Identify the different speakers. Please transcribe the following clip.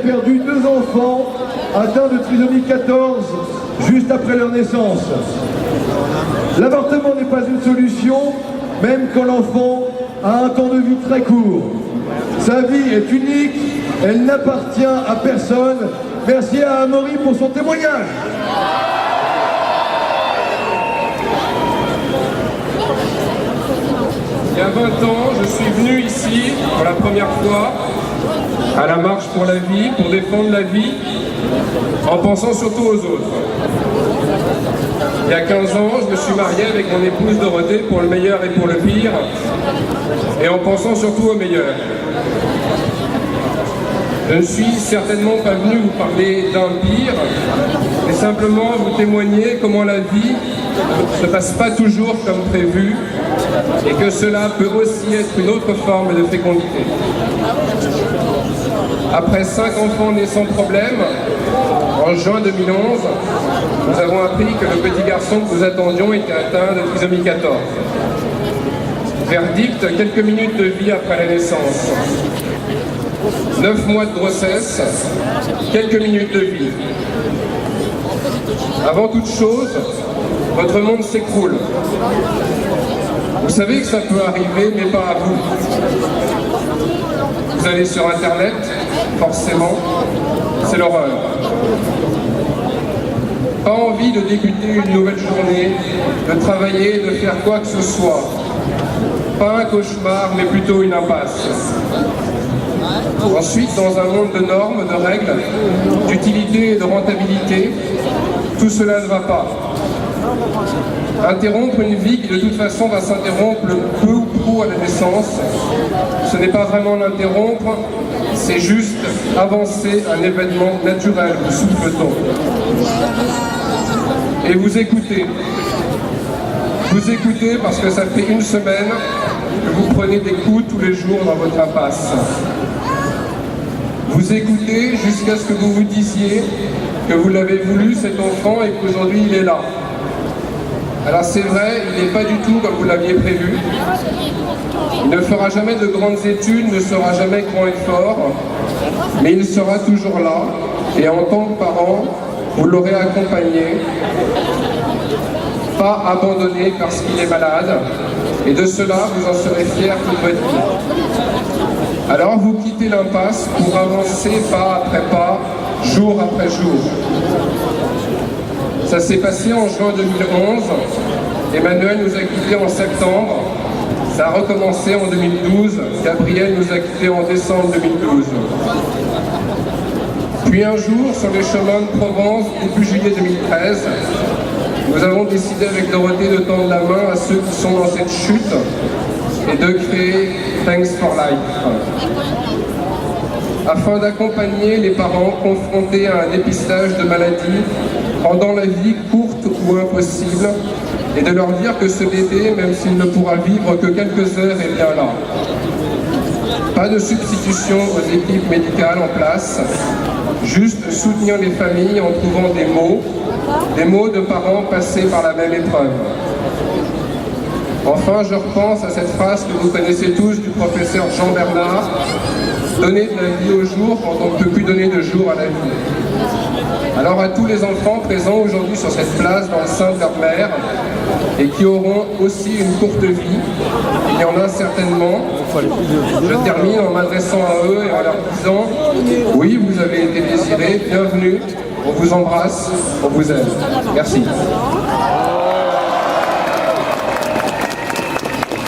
Speaker 1: perdu 2 enfants atteints de trisomie 14 juste après leur naissance. L'avortement n'est pas une solution, même quand l'enfant a un temps de vie très court. Sa vie est unique, elle n'appartient à personne. Merci à Amaury pour son témoignage.
Speaker 2: Il y a 20 ans, je suis venu ici pour la première fois à la marche pour la vie, pour défendre la vie, en pensant surtout aux autres. Il y a 15 ans, je me suis marié avec mon épouse Dorothée pour le meilleur et pour le pire, et en pensant surtout au meilleur. Je ne suis certainement pas venu vous parler d'un pire, mais simplement vous témoigner comment la vie ne se passe pas toujours comme prévu, et que cela peut aussi être une autre forme de fécondité. Après 5 enfants nés sans problème, en juin 2011, nous avons appris que le petit garçon que nous attendions était atteint de trisomie 14. Verdict, quelques minutes de vie après la naissance. 9 mois de grossesse, quelques minutes de vie. Avant toute chose, votre monde s'écroule. Vous savez que ça peut arriver, mais pas à vous. Vous allez sur Internet, forcément, c'est l'horreur. Pas envie de débuter une nouvelle journée, de travailler, de faire quoi que ce soit. Pas un cauchemar, mais plutôt une impasse. Ensuite, dans un monde de normes, de règles, d'utilité et de rentabilité, tout cela ne va pas. Interrompre une vie qui de toute façon va s'interrompre peu ou prou à la naissance, ce n'est pas vraiment l'interrompre, c'est juste avancer un événement naturel, vous souffle-t-on. Et vous écoutez. Vous écoutez parce que ça fait 1 semaine que vous prenez des coups tous les jours dans votre impasse. Vous écoutez jusqu'à ce que vous vous disiez que vous l'avez voulu cet enfant et qu'aujourd'hui il est là. Alors c'est vrai, il n'est pas du tout comme vous l'aviez prévu. Il ne fera jamais de grandes études, ne sera jamais grand et fort, mais il sera toujours là. Et en tant que parent, vous l'aurez accompagné, pas abandonné parce qu'il est malade. Et de cela, vous en serez fiers toute votre vie. Alors vous quittez l'impasse pour avancer pas après pas, jour après jour. Ça s'est passé en juin 2011, Emmanuel nous a quittés en septembre, ça a recommencé en 2012, Gabriel nous a quittés en décembre 2012. Puis un jour, sur les chemins de Provence, début juillet 2013, nous avons décidé avec Dorothée de tendre la main à ceux qui sont dans cette chute et de créer Thanks for Life, afin d'accompagner les parents confrontés à un dépistage de maladies rendant la vie courte ou impossible, et de leur dire que ce bébé, même s'il ne pourra vivre que quelques heures, est bien là. Pas de substitution aux équipes médicales en place, juste soutenir les familles en trouvant des mots de parents passés par la même épreuve. Enfin, je repense à cette phrase que vous connaissez tous du professeur Jean Bernard, « Donner de la vie au jour quand on ne peut plus donner de jour à la vie ». Alors à tous les enfants présents aujourd'hui sur cette place dans le sein de leur mère et qui auront aussi une courte vie, il y en a certainement, je termine en m'adressant à eux et en leur disant « Oui, vous avez été désirés, bienvenue, on vous embrasse, on vous aime ». Merci.